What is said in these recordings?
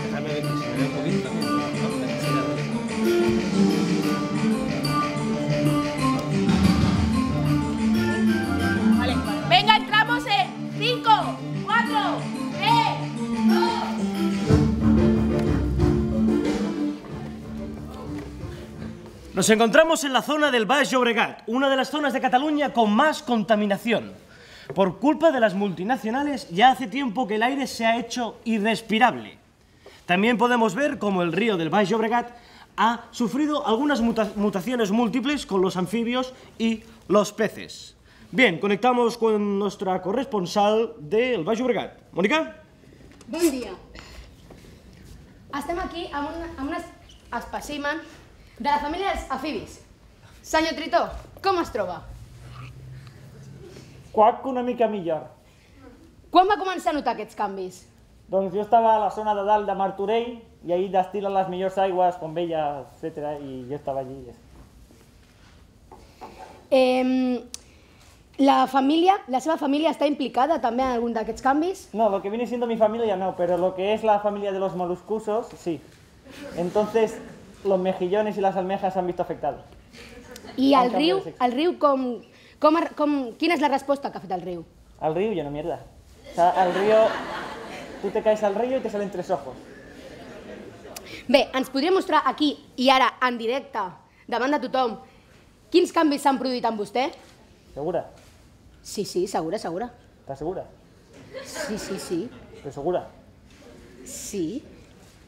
Déjame ver que se me ve un poquito también. Vale. Venga, entramos en 5, 4, 3, 2... Nos encontramos en la zona del Baix Llobregat, una de las zonas de Cataluña con más contaminación. Por culpa de las multinacionales, ya hace tiempo que el aire se ha hecho irrespirable. También podemos ver cómo el río del Baix Llobregat ha sufrido algunas mutaciones múltiples con los anfibios y los peces. Bien, conectamos con nuestra corresponsal del Baix Llobregat. Mónica? Bon dia. Estem aquí amb un espècimen de la família dels afibis. Senyor Tritó, com es troba? Quac una mica millor. Quan va començar a notar aquests canvis? Doncs jo estava a la zona de dalt de Martorell i ahir destil·len les millors aigües, com Vella, etc. i jo estava allí. La seva família està implicada també en algun d'aquests canvis? No, lo que viene siendo mi familia no, pero lo que es la familia de los moluscusos, sí. Entonces, los mejillones y las almejas se han visto afectados. I el riu, quina és la resposta que ha fet el riu? Al río lleno mierda. O sea, al río, tú te caes al río y te salen 3 ojos. Bé, ens podria mostrar aquí i ara, en directe, davant de tothom, quins canvis s'han produït amb vostè? ¿Segura? Sí, segura. ¿Estás segura? Sí. ¿Estás segura? Sí.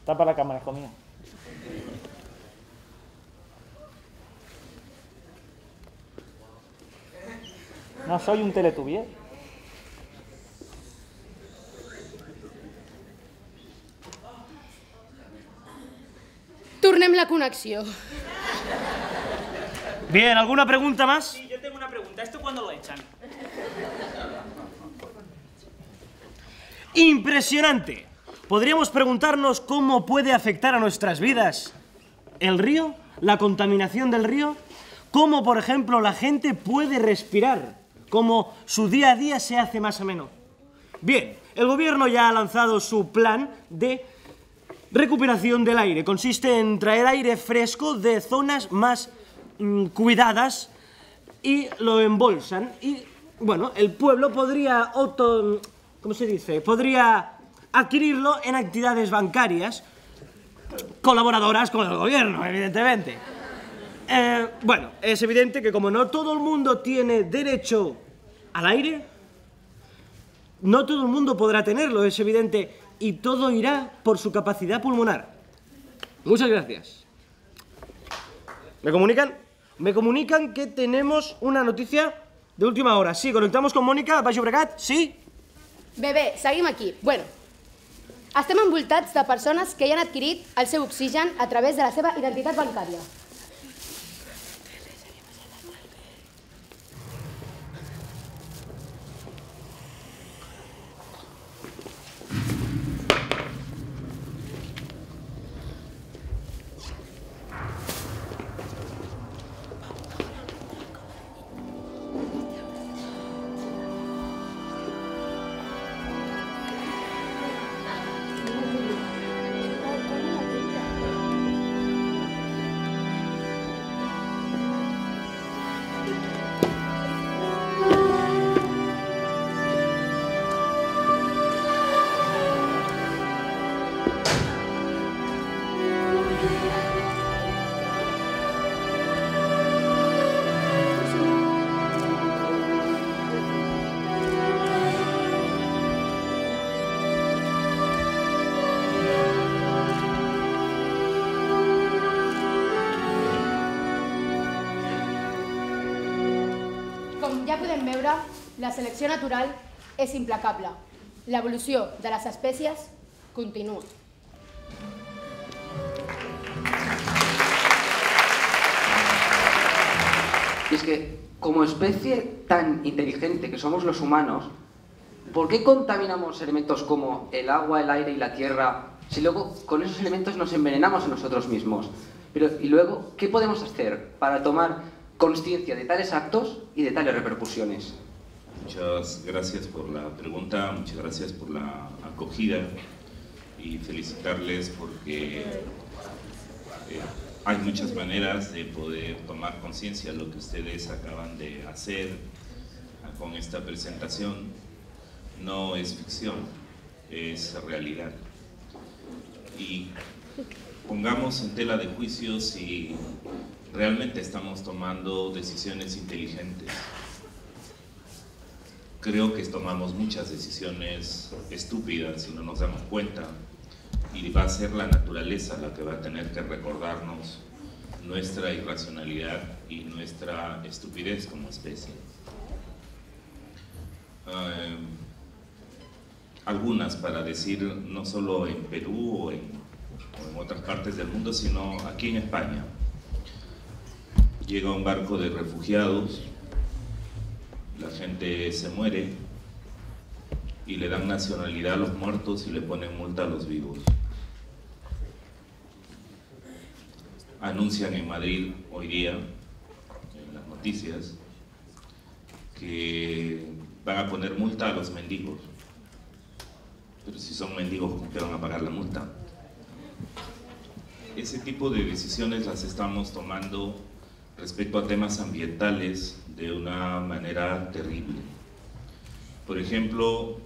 Tapa la cámara, hijo mío. No soy un Teletubby, ¿eh? Tornem la connexió. Bien, ¿alguna pregunta más? Sí, yo tengo una pregunta. ¿Esto cuándo lo echan? ¡Impresionante! Podríamos preguntarnos cómo puede afectar a nuestras vidas el río, la contaminación del río, cómo, por ejemplo, la gente puede respirar, cómo su día a día se hace más ameno. Bien, el gobierno ya ha lanzado su plan de recuperación del aire. Consiste en traer aire fresco de zonas más cuidadas y lo embolsan. Y, bueno, el pueblo podría podría adquirirlo en actividades bancarias colaboradoras con el gobierno, evidentemente. Bueno, es evidente que como no todo el mundo tiene derecho al aire, no todo el mundo podrá tenerlo, es evidente, y todo irá por su capacidad pulmonar. Muchas gracias. ¿Me comunican? Me comunican que tenemos una noticia de última hora. Sí, conectamos con Mónica, Baix Llobregat, sí? Bé, seguim aquí. Bueno, estem envoltats de persones que ja han adquirit el seu oxigen a través de la seva identitat bancària. Com ja podem veure, la selecció natural és implacable. L'evolució de les espècies continua. Y es que, como especie tan inteligente que somos los humanos, ¿por qué contaminamos elementos como el agua, el aire y la tierra si luego con esos elementos nos envenenamos a nosotros mismos? Y luego, ¿qué podemos hacer para tomar consciencia de tales actos y de tales repercusiones? Muchas gracias por la pregunta, muchas gracias por la acogida y felicitarles porque hay muchas maneras de poder tomar conciencia de lo que ustedes acaban de hacer con esta presentación. No es ficción, es realidad. Y pongamos en tela de juicio si realmente estamos tomando decisiones inteligentes. Creo que tomamos muchas decisiones estúpidas y no nos damos cuenta, y va a ser la naturaleza la que va a tener que recordarnos nuestra irracionalidad y nuestra estupidez como especie. Algunas para decir, no solo en Perú o en otras partes del mundo, sino aquí en España. Llega un barco de refugiados, la gente se muere y le dan nacionalidad a los muertos y le ponen multa a los vivos. Anuncian en Madrid hoy día, en las noticias, que van a poner multa a los mendigos. Pero si son mendigos, ¿con qué van a pagar la multa? Ese tipo de decisiones las estamos tomando respecto a temas ambientales de una manera terrible. Por ejemplo,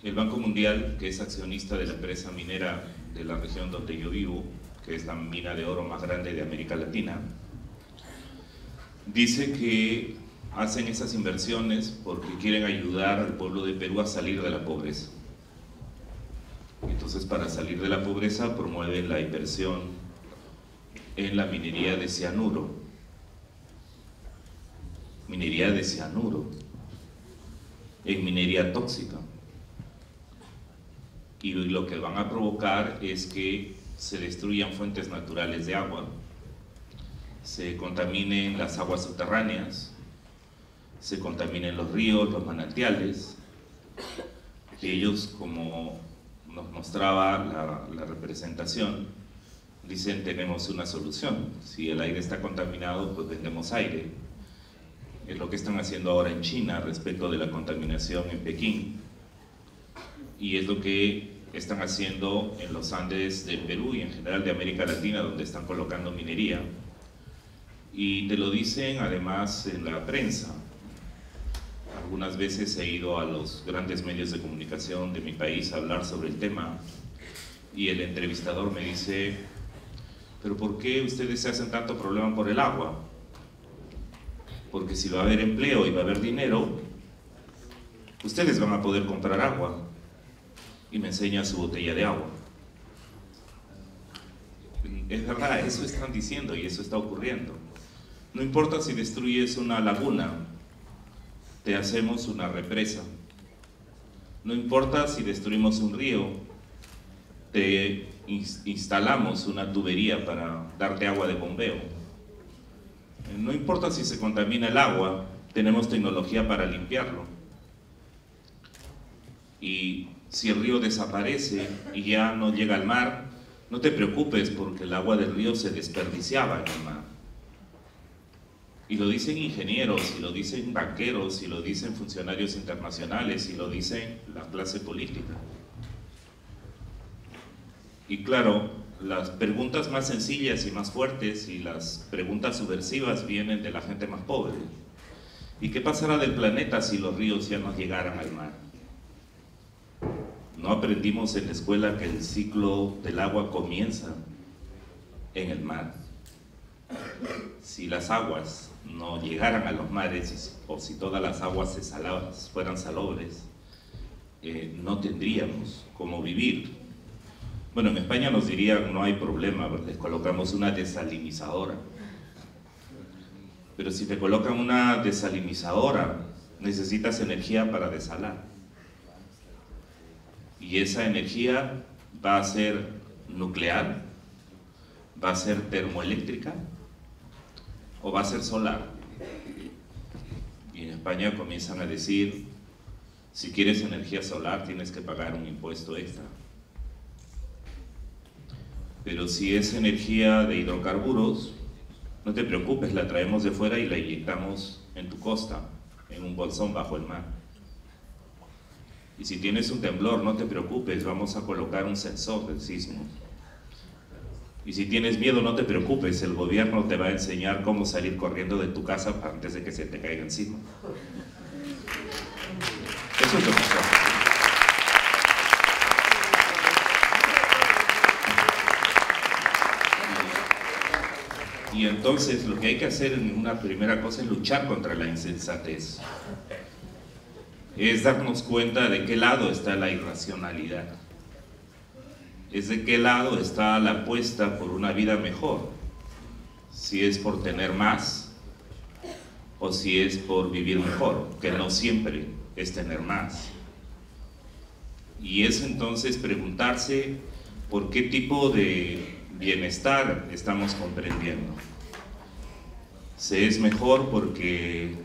el Banco Mundial, que es accionista de la empresa minera de la región donde yo vivo, que es la mina de oro más grande de América Latina, dice que hacen esas inversiones porque quieren ayudar al pueblo de Perú a salir de la pobreza. Entonces, para salir de la pobreza, promueven la inversión en la minería de cianuro. Minería de cianuro, en minería tóxica. Y lo que van a provocar es que se destruyan fuentes naturales de agua, se contaminen las aguas subterráneas, se contaminen los ríos, los manantiales, que ellos, como nos mostraba la representación, dicen tenemos una solución. Si el aire está contaminado, pues vendemos aire. Es lo que están haciendo ahora en China respecto de la contaminación en Pekín, y es lo que están haciendo en los Andes del Perú y en general de América Latina, donde están colocando minería, y te lo dicen además en la prensa. Algunas veces he ido a los grandes medios de comunicación de mi país a hablar sobre el tema, y el entrevistador me dice, ¿pero por qué ustedes se hacen tanto problema por el agua? Porque si va a haber empleo y va a haber dinero, ustedes van a poder comprar agua. Y me enseña su botella de agua. Es verdad, eso están diciendo y eso está ocurriendo. No importa si destruyes una laguna, te hacemos una represa. No importa si destruimos un río, te instalamos una tubería para darte agua de bombeo. No importa si se contamina el agua, tenemos tecnología para limpiarlo. Y si el río desaparece y ya no llega al mar, no te preocupes porque el agua del río se desperdiciaba en el mar. Y lo dicen ingenieros, y lo dicen banqueros, y lo dicen funcionarios internacionales, y lo dicen la clase política. Y claro, las preguntas más sencillas y más fuertes y las preguntas subversivas vienen de la gente más pobre. ¿Y qué pasará del planeta si los ríos ya no llegaran al mar? ¿No aprendimos en la escuela que el ciclo del agua comienza en el mar? Si las aguas no llegaran a los mares, o si todas las aguas fueran salobres, no tendríamos cómo vivir. Bueno, en España nos dirían, no hay problema, les colocamos una desalinizadora. Pero si te colocan una desalinizadora, necesitas energía para desalar. Y esa energía va a ser nuclear, va a ser termoeléctrica o va a ser solar. Y en España comienzan a decir, si quieres energía solar tienes que pagar un impuesto extra. Pero si es energía de hidrocarburos, no te preocupes, la traemos de fuera y la inyectamos en tu costa, en un bolsón bajo el mar. Y si tienes un temblor, no te preocupes, vamos a colocar un sensor del sismo. Y si tienes miedo, no te preocupes, el gobierno te va a enseñar cómo salir corriendo de tu casa antes de que se te caiga encima. Eso es lo que pasa. Y entonces lo que hay que hacer en una primera cosa es luchar contra la insensatez. Es darnos cuenta de qué lado está la irracionalidad. Es de qué lado está la apuesta por una vida mejor. Si es por tener más o si es por vivir mejor, que no siempre es tener más. Y es entonces preguntarse por qué tipo de bienestar estamos comprendiendo. Se es mejor porque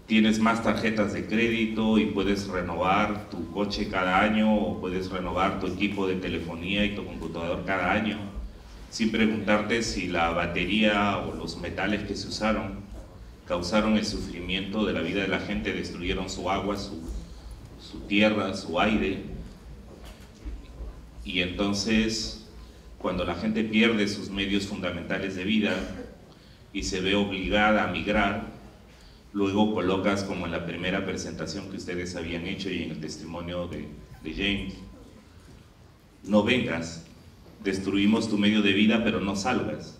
tienes más tarjetas de crédito y puedes renovar tu coche cada año, o puedes renovar tu equipo de telefonía y tu computador cada año, sin preguntarte si la batería o los metales que se usaron causaron el sufrimiento de la vida de la gente, destruyeron su agua, su tierra, su aire. Y entonces, cuando la gente pierde sus medios fundamentales de vida y se ve obligada a migrar, luego colocas, como en la primera presentación que ustedes habían hecho y en el testimonio de James, no vengas, destruimos tu medio de vida, pero no salgas.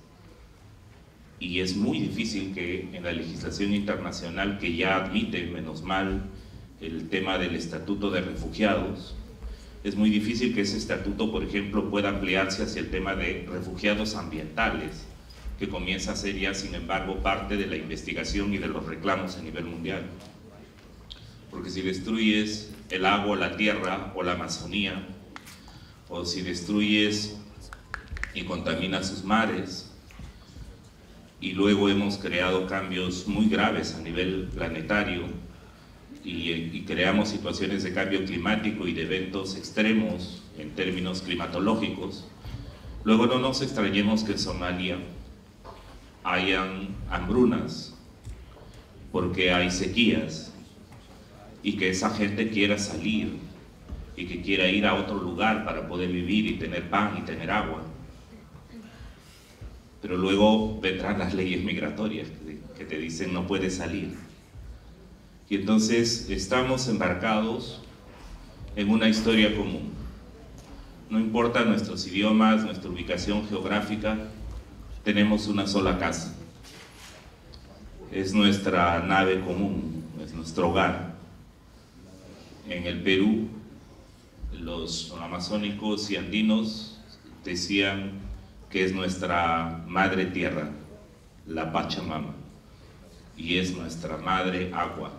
Y es muy difícil que en la legislación internacional, que ya admite, menos mal, el tema del estatuto de refugiados, es muy difícil que ese estatuto, por ejemplo, pueda ampliarse hacia el tema de refugiados ambientales, que comienza a ser ya, sin embargo, parte de la investigación y de los reclamos a nivel mundial. Porque si destruyes el agua, la tierra o la Amazonía, o si destruyes y contaminas sus mares, y luego hemos creado cambios muy graves a nivel planetario, y creamos situaciones de cambio climático y de eventos extremos en términos climatológicos, luego no nos extrañemos que en Somalia hayan hambrunas, porque hay sequías, y que esa gente quiera salir y que quiera ir a otro lugar para poder vivir y tener pan y tener agua. Pero luego vendrán las leyes migratorias que te dicen no puedes salir. Y entonces estamos embarcados en una historia común. No importa nuestros idiomas, nuestra ubicación geográfica, tenemos una sola casa. Es nuestra nave común, es nuestro hogar. En el Perú, los amazónicos y andinos decían que es nuestra madre tierra, la Pachamama, y es nuestra madre agua,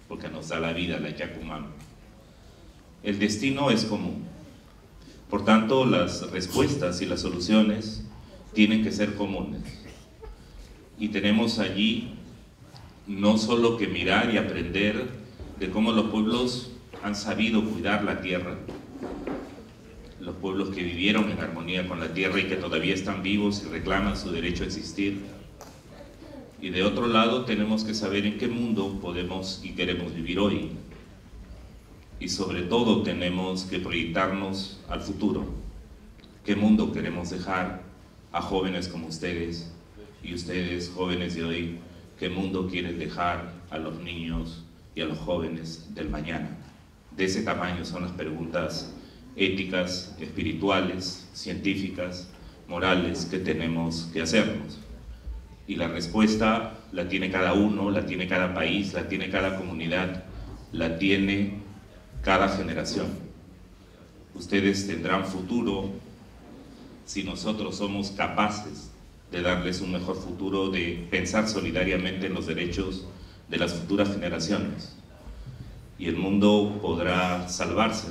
porque nos da la vida, la Yacumama. El destino es común. Por tanto, las respuestas y las soluciones tienen que ser comunes. Y tenemos allí no solo que mirar y aprender de cómo los pueblos han sabido cuidar la tierra, los pueblos que vivieron en armonía con la tierra y que todavía están vivos y reclaman su derecho a existir. Y de otro lado tenemos que saber en qué mundo podemos y queremos vivir hoy. Y sobre todo tenemos que proyectarnos al futuro. ¿Qué mundo queremos dejar a jóvenes como ustedes? Y ustedes, jóvenes de hoy, ¿qué mundo quieren dejar a los niños y a los jóvenes del mañana? De ese tamaño son las preguntas éticas, espirituales, científicas, morales que tenemos que hacernos. Y la respuesta la tiene cada uno, la tiene cada país, la tiene cada comunidad, la tiene cada generación. Ustedes tendrán futuro si nosotros somos capaces de darles un mejor futuro, de pensar solidariamente en los derechos de las futuras generaciones. Y el mundo podrá salvarse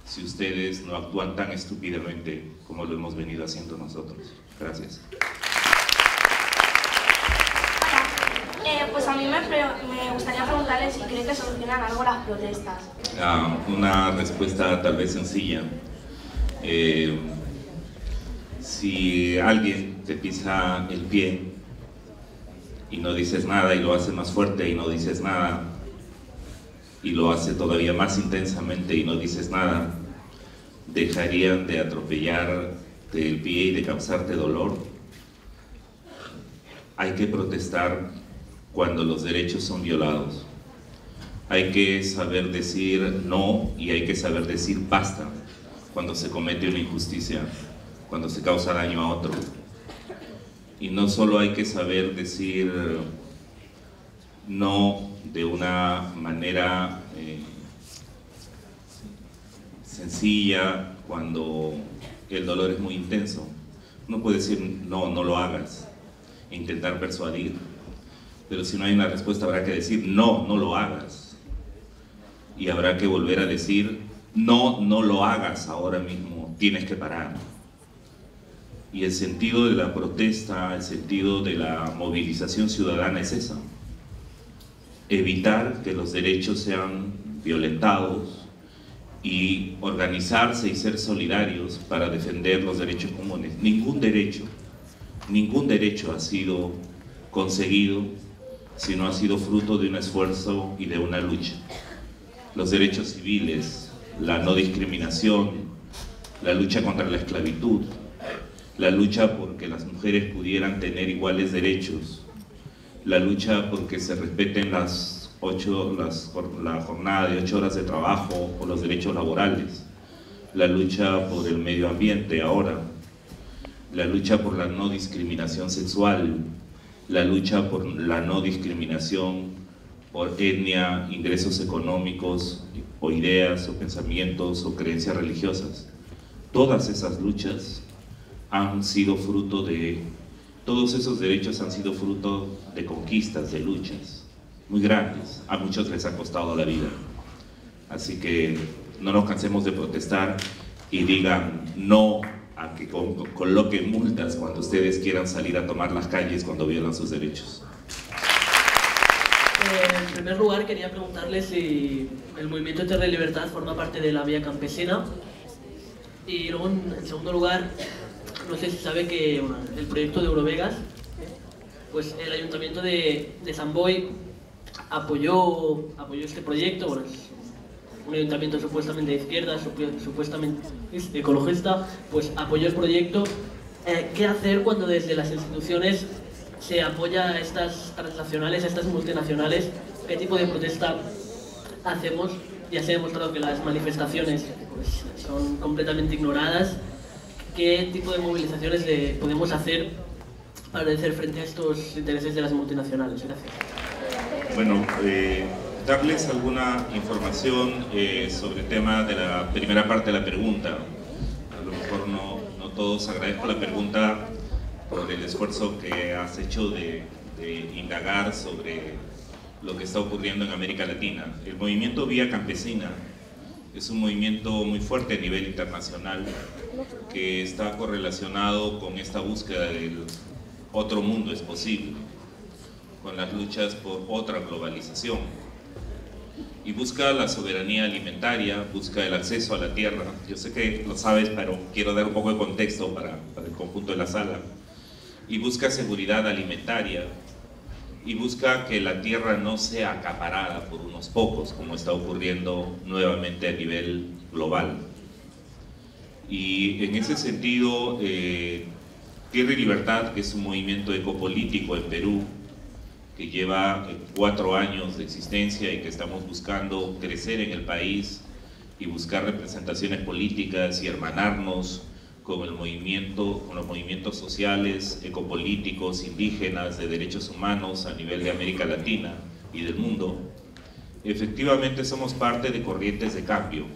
si ustedes no actúan tan estúpidamente como lo hemos venido haciendo nosotros. Gracias. Pues a mí me gustaría preguntarle si cree que solucionan algo las protestas. Una respuesta tal vez sencilla. Si alguien te pisa el pie y no dices nada, y lo hace más fuerte y no dices nada, y lo hace todavía más intensamente y no dices nada, dejarían de atropellarte el pie y de causarte dolor. Hay que protestar cuando los derechos son violados. Hay que saber decir no y hay que saber decir basta cuando se comete una injusticia, cuando se causa daño a otro. Y no solo hay que saber decir no de una manera sencilla cuando el dolor es muy intenso. Uno puede decir no, no lo hagas, e intentar persuadir, pero si no hay una respuesta habrá que decir no, no lo hagas, y habrá que volver a decir no, no lo hagas ahora mismo, tienes que parar. Y el sentido de la protesta, el sentido de la movilización ciudadana es esa: evitar que los derechos sean violentados y organizarse y ser solidarios para defender los derechos comunes. Ningún derecho ha sido conseguido si no ha sido fruto de un esfuerzo y de una lucha. Los derechos civiles, la no discriminación, la lucha contra la esclavitud, la lucha porque las mujeres pudieran tener iguales derechos, la lucha porque se respeten la jornada de 8 horas de trabajo o los derechos laborales, la lucha por el medio ambiente ahora, la lucha por la no discriminación sexual, la lucha por la no discriminación por etnia, ingresos económicos o ideas o pensamientos o creencias religiosas. Todas esas luchas han sido fruto de, todos esos derechos han sido fruto de conquistas, de luchas muy grandes. A muchos les ha costado la vida. Así que no nos cansemos de protestar y digan no a que coloquen multas cuando ustedes quieran salir a tomar las calles cuando violan sus derechos. En primer lugar, quería preguntarle si el movimiento Tierra y Libertad forma parte de la Vía Campesina. Y luego, en segundo lugar, no sé si sabe que el proyecto de Eurovegas, pues el Ayuntamiento de Sant Boi apoyó este proyecto. Bueno, es un ayuntamiento supuestamente de izquierda, supuestamente ecologista, pues apoyó el proyecto. ¿Qué hacer cuando desde las instituciones se apoya a estas transnacionales, a estas multinacionales? ¿Qué tipo de protesta hacemos? Ya se ha demostrado que las manifestaciones pues, son completamente ignoradas. ¿Qué tipo de movilizaciones podemos hacer para hacer frente a estos intereses de las multinacionales? Gracias. Bueno, darles alguna información sobre el tema de la primera parte de la pregunta. A lo mejor no todos. Agradezco la pregunta por el esfuerzo que has hecho de indagar sobre lo que está ocurriendo en América Latina. El movimiento Vía Campesina es un movimiento muy fuerte a nivel internacional que está correlacionado con esta búsqueda del otro mundo es posible, con las luchas por otra globalización, y busca la soberanía alimentaria, busca el acceso a la tierra. Yo sé que lo sabes, pero quiero dar un poco de contexto para el conjunto de la sala. Y busca seguridad alimentaria, y busca que la tierra no sea acaparada por unos pocos, como está ocurriendo nuevamente a nivel global. Y en ese sentido, Tierra y Libertad, que es un movimiento ecopolítico en Perú, que lleva 4 años de existencia y que estamos buscando crecer en el país y buscar representaciones políticas y hermanarnos con el movimiento, con los movimientos sociales, ecopolíticos, indígenas, de derechos humanos a nivel de América Latina y del mundo. Efectivamente somos parte de corrientes de cambio.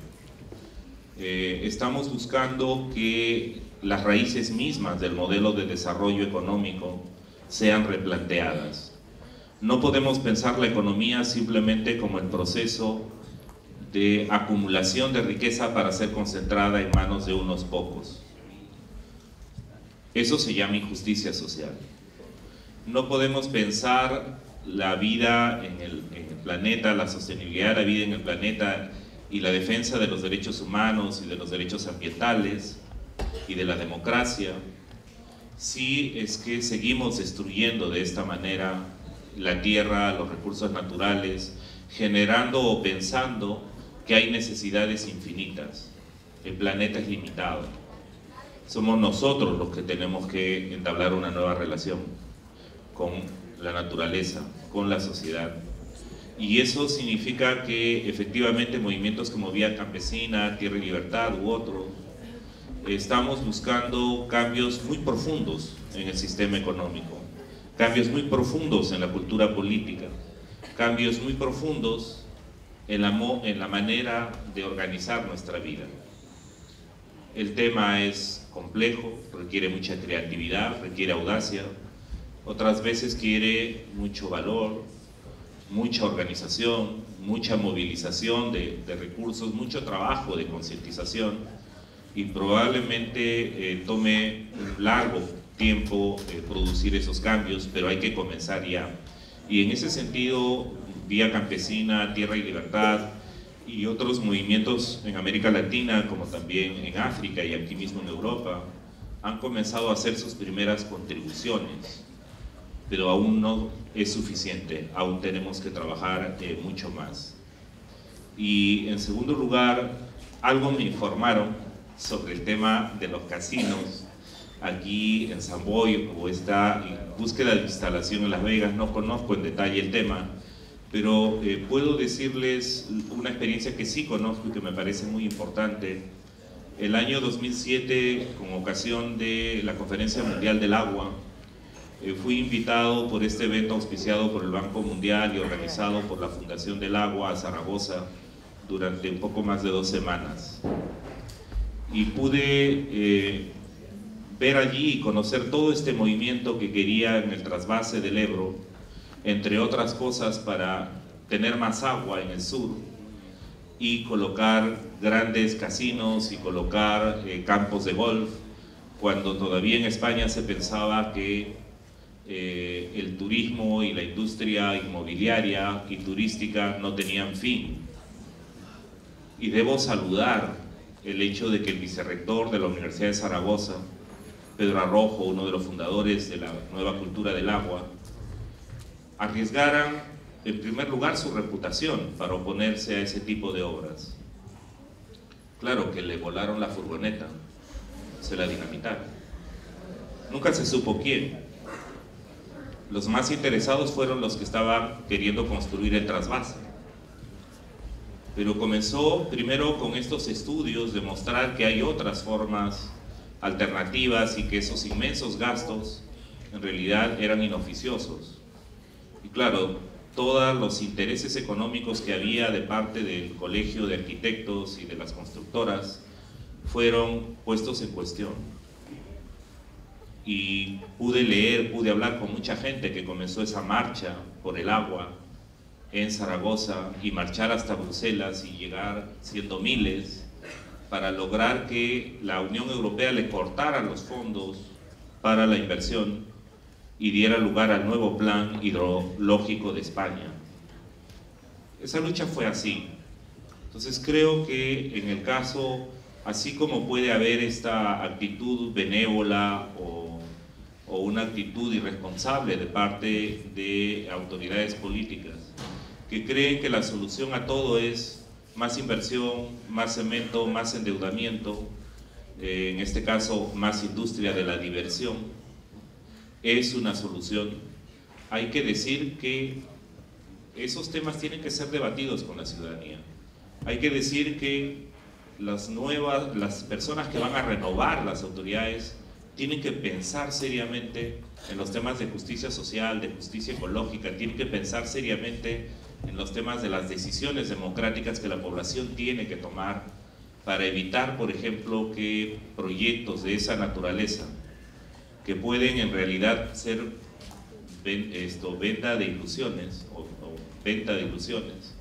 Estamos buscando que las raíces mismas del modelo de desarrollo económico sean replanteadas. No podemos pensar la economía simplemente como el proceso de acumulación de riqueza para ser concentrada en manos de unos pocos. Eso se llama injusticia social. No podemos pensar la vida en el planeta, la sostenibilidad de la vida en el planeta y la defensa de los derechos humanos y de los derechos ambientales y de la democracia si es que seguimos destruyendo de esta manera la tierra, los recursos naturales, generando o pensando que hay necesidades infinitas. El planeta es limitado. Somos nosotros los que tenemos que entablar una nueva relación con la naturaleza, con la sociedad. Y eso significa que efectivamente movimientos como Vía Campesina, Tierra y Libertad u otros, estamos buscando cambios muy profundos en el sistema económico, cambios muy profundos en la cultura política, cambios muy profundos en la manera de organizar nuestra vida. El tema es complejo, requiere mucha creatividad, requiere audacia, otras veces quiere mucho valor, mucha organización, mucha movilización de recursos, mucho trabajo de concientización, y probablemente tome un largo tiempo producir esos cambios, pero hay que comenzar ya. Y en ese sentido, Vía Campesina, Tierra y Libertad y otros movimientos en América Latina, como también en África y aquí mismo en Europa, han comenzado a hacer sus primeras contribuciones, pero aún no es suficiente, aún tenemos que trabajar mucho más. Y en segundo lugar, algo me informaron sobre el tema de los casinos aquí en Samboy, o esta búsqueda de instalación en Las Vegas. No conozco en detalle el tema, pero puedo decirles una experiencia que sí conozco y que me parece muy importante. El año 2007, con ocasión de la Conferencia Mundial del Agua, fui invitado por este evento auspiciado por el Banco Mundial y organizado por la Fundación del Agua a Zaragoza durante un poco más de 2 semanas. Y pude ver allí y conocer todo este movimiento que quería en el trasvase del Ebro, entre otras cosas para tener más agua en el sur y colocar grandes casinos y colocar campos de golf, cuando todavía en España se pensaba que el turismo y la industria inmobiliaria y turística no tenían fin. Y debo saludar el hecho de que el vicerrector de la Universidad de Zaragoza, Pedro Arrojo, uno de los fundadores de la nueva cultura del agua, arriesgaran en primer lugar su reputación para oponerse a ese tipo de obras. Claro que le volaron la furgoneta, se la dinamitaron. Nunca se supo quién. Los más interesados fueron los que estaban queriendo construir el trasvase. Pero comenzó primero con estos estudios de mostrar que hay otras formas alternativas y que esos inmensos gastos en realidad eran inoficiosos. Y claro, todos los intereses económicos que había de parte del Colegio de Arquitectos y de las constructoras fueron puestos en cuestión. Y pude leer, pude hablar con mucha gente que comenzó esa marcha por el agua en Zaragoza y marchar hasta Bruselas y llegar siendo miles para lograr que la Unión Europea le cortara los fondos para la inversión y diera lugar al nuevo plan hidrológico de España. Esa lucha fue así. Entonces creo que en el caso, así como puede haber esta actitud benévola o una actitud irresponsable de parte de autoridades políticas que creen que la solución a todo es más inversión, más cemento, más endeudamiento, en este caso más industria de la diversión, es una solución. Hay que decir que esos temas tienen que ser debatidos con la ciudadanía. Hay que decir que las personas que van a renovar las autoridades tienen que pensar seriamente en los temas de justicia social, de justicia ecológica, tienen que pensar seriamente en los temas de las decisiones democráticas que la población tiene que tomar para evitar, por ejemplo, que proyectos de esa naturaleza, que pueden en realidad ser venta de ilusiones o venta de ilusiones,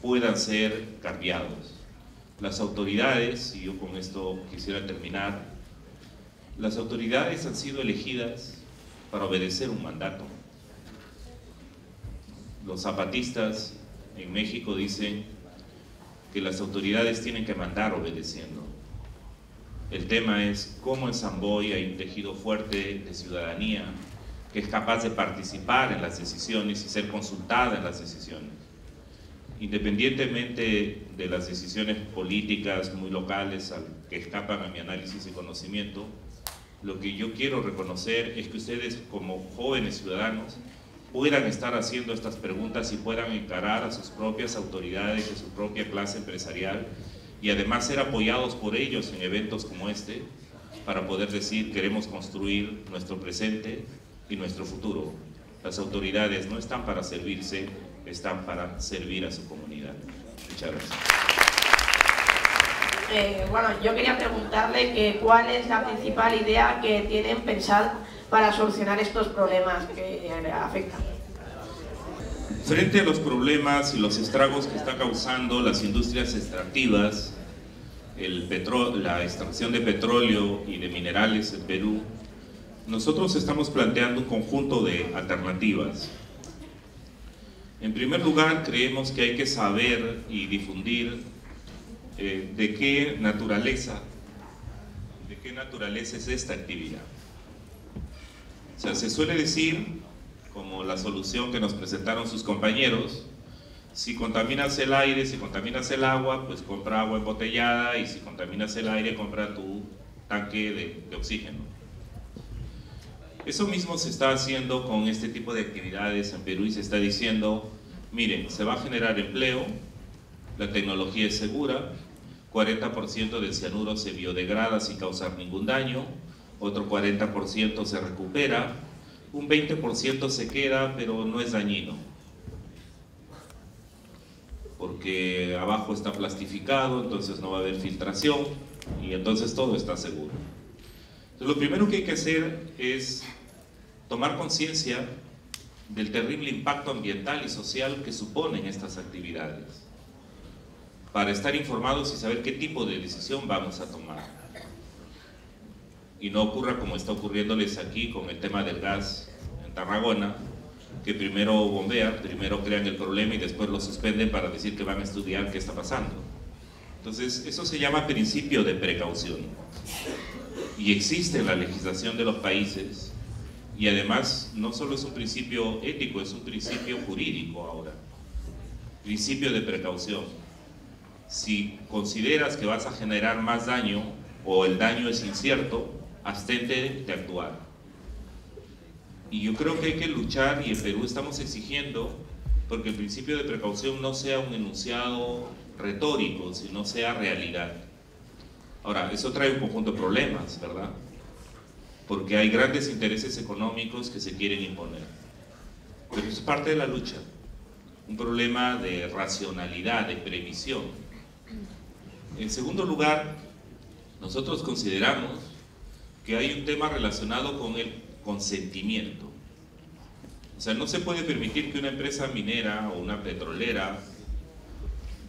puedan ser cambiados. Las autoridades, y yo con esto quisiera terminar, las autoridades han sido elegidas para obedecer un mandato. Los zapatistas en México dicen que las autoridades tienen que mandar obedeciendo. El tema es cómo en Samboy hay un tejido fuerte de ciudadanía que es capaz de participar en las decisiones y ser consultada en las decisiones. Independientemente de las decisiones políticas muy locales que escapan a mi análisis y conocimiento, lo que yo quiero reconocer es que ustedes, como jóvenes ciudadanos, puedan estar haciendo estas preguntas y puedan encarar a sus propias autoridades, a su propia clase empresarial, y además ser apoyados por ellos en eventos como este, para poder decir: queremos construir nuestro presente y nuestro futuro. Las autoridades no están para servirse, están para servir a su comunidad. Muchas gracias. Bueno, yo quería preguntarle que cuál es la principal idea que tienen pensada para solucionar estos problemas que afectan. Frente a los problemas y los estragos que está causando las industrias extractivas, la extracción de petróleo y de minerales en Perú, nosotros estamos planteando un conjunto de alternativas. En primer lugar, creemos que hay que saber y difundir de qué naturaleza es esta actividad. O sea, se suele decir, como la solución que nos presentaron sus compañeros: si contaminas el aire, si contaminas el agua, pues compra agua embotellada, y si contaminas el aire, compra tu tanque de oxígeno. Eso mismo se está haciendo con este tipo de actividades en Perú, y se está diciendo: miren, se va a generar empleo, la tecnología es segura, 40% del cianuro se biodegrada sin causar ningún daño, otro 40% se recupera, un 20% se queda, pero no es dañino, porque abajo está plastificado, entonces no va a haber filtración, y entonces todo está seguro. Entonces, lo primero que hay que hacer es tomar conciencia del terrible impacto ambiental y social que suponen estas actividades, para estar informados y saber qué tipo de decisión vamos a tomar. Y no ocurra como está ocurriéndoles aquí con el tema del gas en Tarragona, que primero bombean, primero crean el problema y después lo suspenden para decir que van a estudiar qué está pasando. Entonces, eso se llama principio de precaución. Y existe en la legislación de los países, y además no solo es un principio ético, es un principio jurídico ahora. Principio de precaución. Si consideras que vas a generar más daño o el daño es incierto, abstente de actuar. Y yo creo que hay que luchar, y en Perú estamos exigiendo, porque el principio de precaución no sea un enunciado retórico, sino sea realidad. Ahora, eso trae un conjunto de problemas, ¿verdad? Porque hay grandes intereses económicos que se quieren imponer. Pero eso es parte de la lucha. Un problema de racionalidad, de previsión. En segundo lugar, nosotros consideramos que hay un tema relacionado con el consentimiento. O sea, no se puede permitir que una empresa minera o una petrolera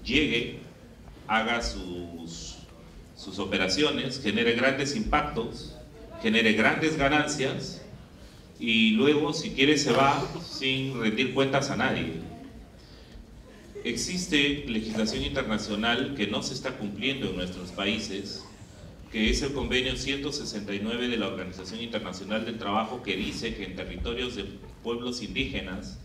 llegue, haga sus operaciones, genere grandes impactos, genere grandes ganancias, y luego, si quiere, se va sin rendir cuentas a nadie. Existe legislación internacional que no se está cumpliendo en nuestros países, que es el convenio 169 de la Organización Internacional del Trabajo, que dice que en territorios de pueblos indígenas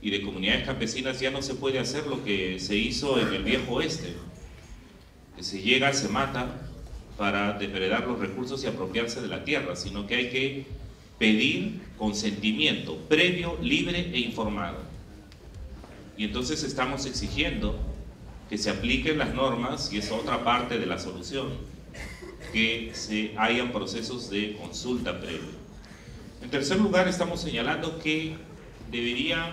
y de comunidades campesinas ya no se puede hacer lo que se hizo en el viejo oeste, que se llega, se mata para depredar los recursos y apropiarse de la tierra, sino que hay que pedir consentimiento previo, libre e informado. Y entonces estamos exigiendo que se apliquen las normas, y es otra parte de la solución, que hayan procesos de consulta previa. En tercer lugar, estamos señalando que deberían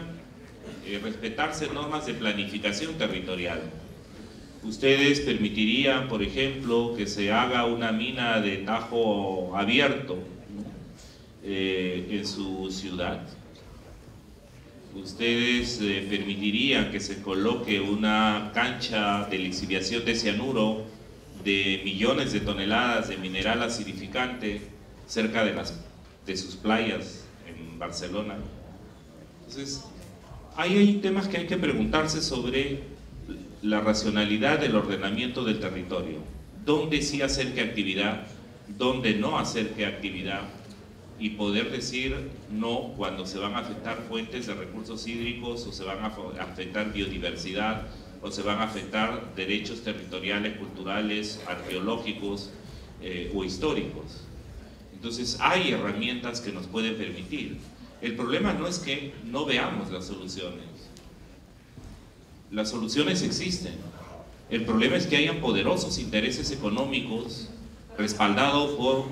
respetarse normas de planificación territorial. Ustedes permitirían, por ejemplo, que se haga una mina de tajo abierto, ¿no?, en su ciudad. Ustedes permitirían que se coloque una cancha de lixiviación de cianuro de millones de toneladas de mineral acidificante cerca de sus playas en Barcelona. Entonces, hay temas que hay que preguntarse sobre la racionalidad del ordenamiento del territorio. ¿Dónde sí hacer qué actividad? ¿Dónde no hacer qué actividad? y poder decir no cuando se van a afectar fuentes de recursos hídricos o se van a afectar biodiversidad o se van a afectar derechos territoriales, culturales, arqueológicos o históricos. Entonces hay herramientas que nos pueden permitir. El problema no es que no veamos las soluciones. Las soluciones existen. El problema es que hayan poderosos intereses económicos respaldados por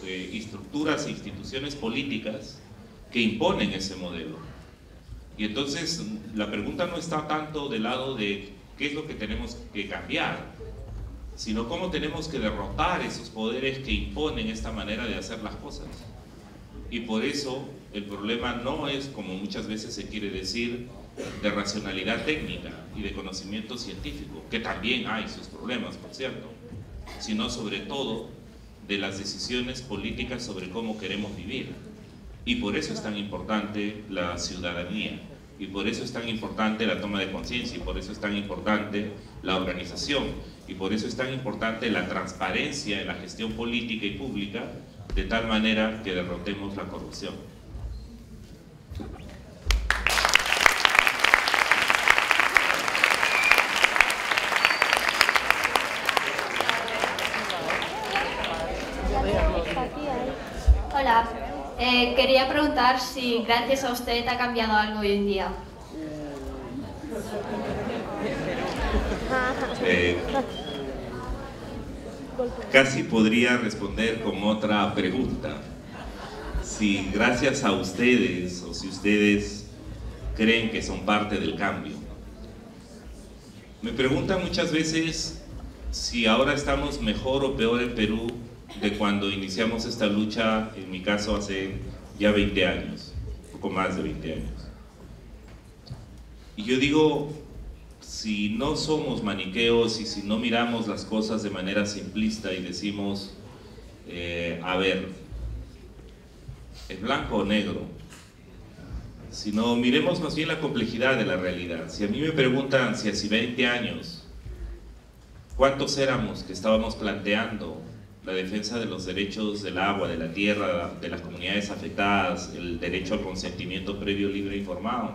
estructuras e instituciones políticas que imponen ese modelo. Y entonces la pregunta no está tanto del lado de qué es lo que tenemos que cambiar, sino cómo tenemos que derrotar esos poderes que imponen esta manera de hacer las cosas. Y por eso el problema no es, como muchas veces se quiere decir, de racionalidad técnica y de conocimiento científico, que también hay sus problemas, por cierto, sino sobre todo de las decisiones políticas sobre cómo queremos vivir. Y por eso es tan importante la ciudadanía, y por eso es tan importante la toma de conciencia, y por eso es tan importante la organización, y por eso es tan importante la transparencia en la gestión política y pública, de tal manera que derrotemos la corrupción. Hola, quería preguntar si gracias a usted ha cambiado algo hoy en día. Casi podría responder con otra pregunta. Si gracias a ustedes o si ustedes creen que son parte del cambio. Me preguntan muchas veces si ahora estamos mejor o peor en Perú de cuando iniciamos esta lucha, en mi caso hace ya 20 años, poco más de 20 años. Y yo digo, si no somos maniqueos y si no miramos las cosas de manera simplista y decimos, a ver, ¿es blanco o negro? Si no, miremos más bien la complejidad de la realidad. Si a mí me preguntan si hace 20 años, ¿cuántos éramos que estábamos planteando la defensa de los derechos del agua, de la tierra, de las comunidades afectadas, el derecho al consentimiento previo, libre e informado?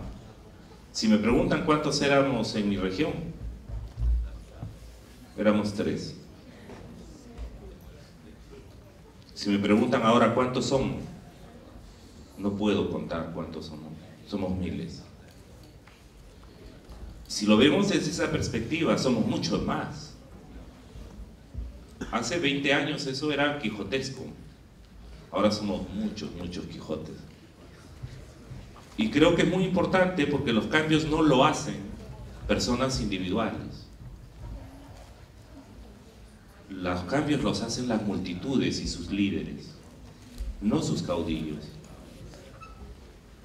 Si me preguntan cuántos éramos en mi región, éramos 3. Si me preguntan ahora cuántos somos, no puedo contar cuántos somos miles. Si lo vemos desde esa perspectiva, somos muchos más. Hace 20 años eso era quijotesco, ahora somos muchos Quijotes. Y creo que es muy importante porque los cambios no lo hacen personas individuales. Los cambios los hacen las multitudes y sus líderes, no sus caudillos.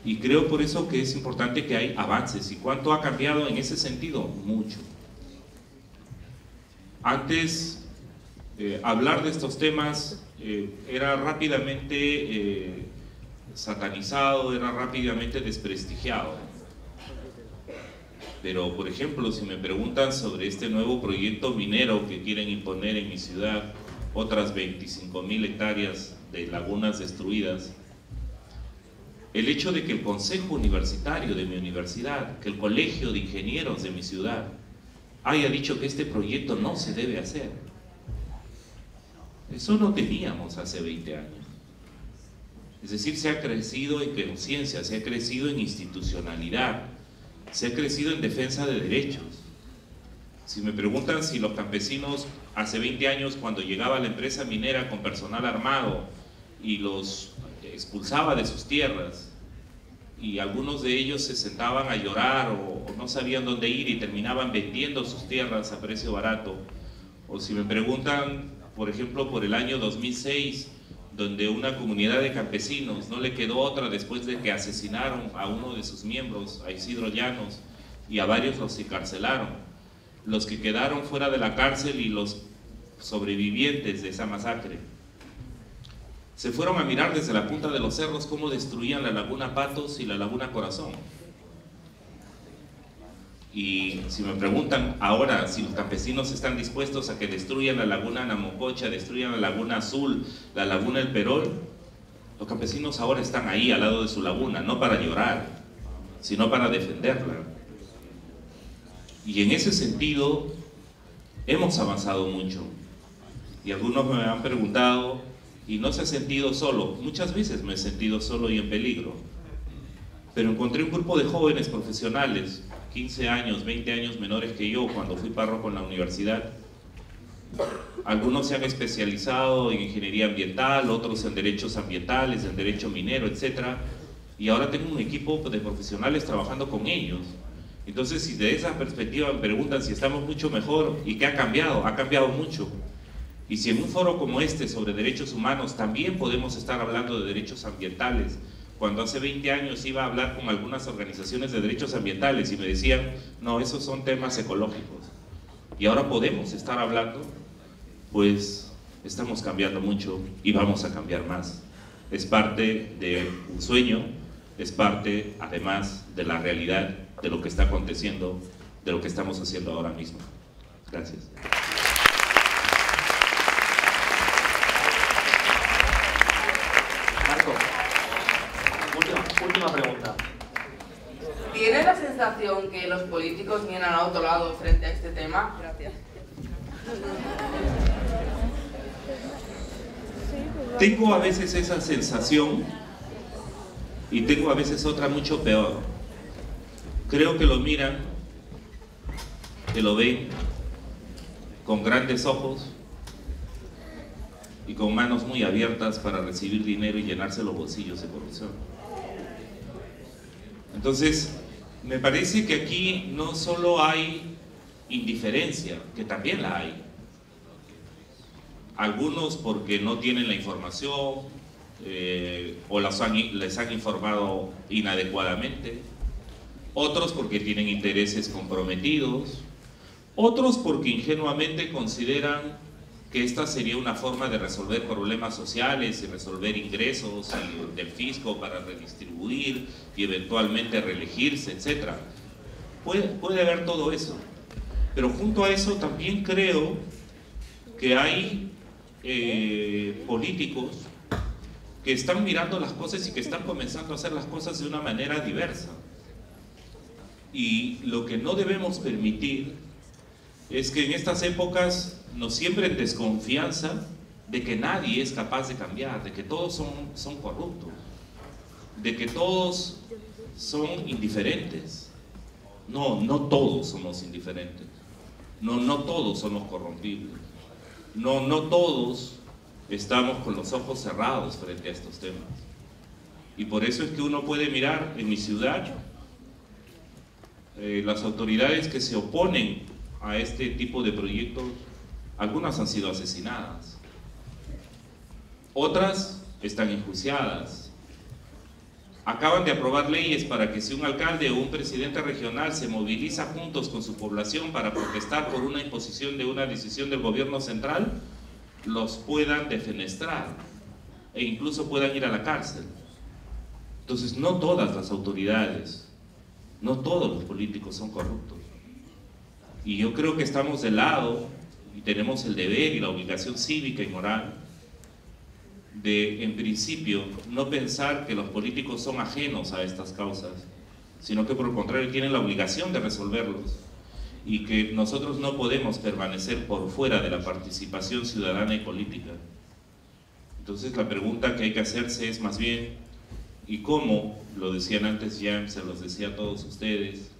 Y creo por eso que es importante que hay avances. ¿Y cuánto ha cambiado en ese sentido? Mucho. Antes, hablar de estos temas era rápidamente satanizado, era rápidamente desprestigiado. Pero, por ejemplo, si me preguntan sobre este nuevo proyecto minero que quieren imponer en mi ciudad, otras 25.000 hectáreas de lagunas destruidas, el hecho de que el consejo universitario de mi universidad, que el colegio de ingenieros de mi ciudad, haya dicho que este proyecto no se debe hacer, eso no teníamos hace 20 años. Es decir, se ha crecido en conciencia, se ha crecido en institucionalidad, se ha crecido en defensa de derechos. Si me preguntan si los campesinos hace 20 años, cuando llegaba la empresa minera con personal armado y los expulsaba de sus tierras, y algunos de ellos se sentaban a llorar o no sabían dónde ir y terminaban vendiendo sus tierras a precio barato, o si me preguntan, por ejemplo, por el año 2006, donde una comunidad de campesinos no le quedó otra después de que asesinaron a uno de sus miembros, a Isidro Llanos, y a varios los encarcelaron. Los que quedaron fuera de la cárcel y los sobrevivientes de esa masacre se fueron a mirar desde la punta de los cerros cómo destruían la laguna Patos y la laguna Corazón. Y si me preguntan ahora si los campesinos están dispuestos a que destruyan la laguna Namococha, destruyan la laguna Azul, la laguna El Perol, Los campesinos ahora están ahí al lado de su laguna, no para llorar, sino para defenderla. Y en ese sentido hemos avanzado mucho. Y algunos me han preguntado, ¿y no se ha sentido solo? Muchas veces me he sentido solo y en peligro. Pero encontré un grupo de jóvenes profesionales, 15 años, 20 años menores que yo, cuando fui párroco en la universidad. Algunos se han especializado en ingeniería ambiental, otros en derechos ambientales, en derecho minero, etc. Y ahora tengo un equipo de profesionales trabajando con ellos. Entonces, si de esa perspectiva me preguntan si estamos mucho mejor y qué ha cambiado mucho. Y si en un foro como este sobre derechos humanos también podemos estar hablando de derechos ambientales, cuando hace 20 años iba a hablar con algunas organizaciones de derechos ambientales y me decían, no, esos son temas ecológicos. Y ahora podemos estar hablando, pues estamos cambiando mucho y vamos a cambiar más. Es parte de un sueño, es parte además de la realidad de lo que está aconteciendo, de lo que estamos haciendo ahora mismo. Gracias. Marco, última pregunta. ¿Tiene la sensación que los políticos vienen a otro lado frente a este tema? Gracias. Tengo a veces esa sensación y tengo a veces otra mucho peor. Creo que lo miran, que lo ven con grandes ojos y con manos muy abiertas para recibir dinero y llenarse los bolsillos de corrupción. Entonces, me parece que aquí no solo hay indiferencia, que también la hay. Algunos porque no tienen la información o les han informado inadecuadamente, otros porque tienen intereses comprometidos, otros porque ingenuamente consideran que esta sería una forma de resolver problemas sociales y resolver ingresos del fisco para redistribuir y eventualmente reelegirse, etc. Puede haber todo eso, pero junto a eso también creo que hay políticos que están mirando las cosas y que están comenzando a hacer las cosas de una manera diversa. Y lo que no debemos permitir es que en estas épocas nos siembren desconfianza de que nadie es capaz de cambiar, de que todos son corruptos, de que todos son indiferentes. No todos somos indiferentes, no todos somos corrompibles, no todos estamos con los ojos cerrados frente a estos temas. Y por eso es que uno puede mirar en mi ciudad las autoridades que se oponen a este tipo de proyectos, algunas han sido asesinadas, otras están enjuiciadas. Acaban de aprobar leyes para que si un alcalde o un presidente regional se moviliza juntos con su población para protestar por una imposición de una decisión del gobierno central, los puedan defenestrar e incluso puedan ir a la cárcel. Entonces, no todas las autoridades, no todos los políticos son corruptos. Y yo creo que estamos de lado y tenemos el deber y la obligación cívica y moral de, en principio, no pensar que los políticos son ajenos a estas causas, sino que por el contrario tienen la obligación de resolverlos, y que nosotros no podemos permanecer por fuera de la participación ciudadana y política. Entonces la pregunta que hay que hacerse es más bien, ¿y cómo? Lo decían antes ya, se los decía a todos ustedes,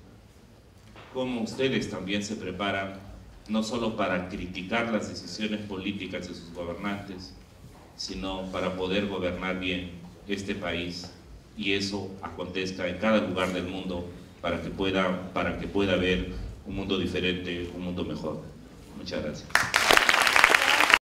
¿cómo ustedes también se preparan no solo para criticar las decisiones políticas de sus gobernantes, sino para poder gobernar bien este país, y eso acontezca en cada lugar del mundo para que pueda haber un mundo diferente, un mundo mejor? Muchas gracias.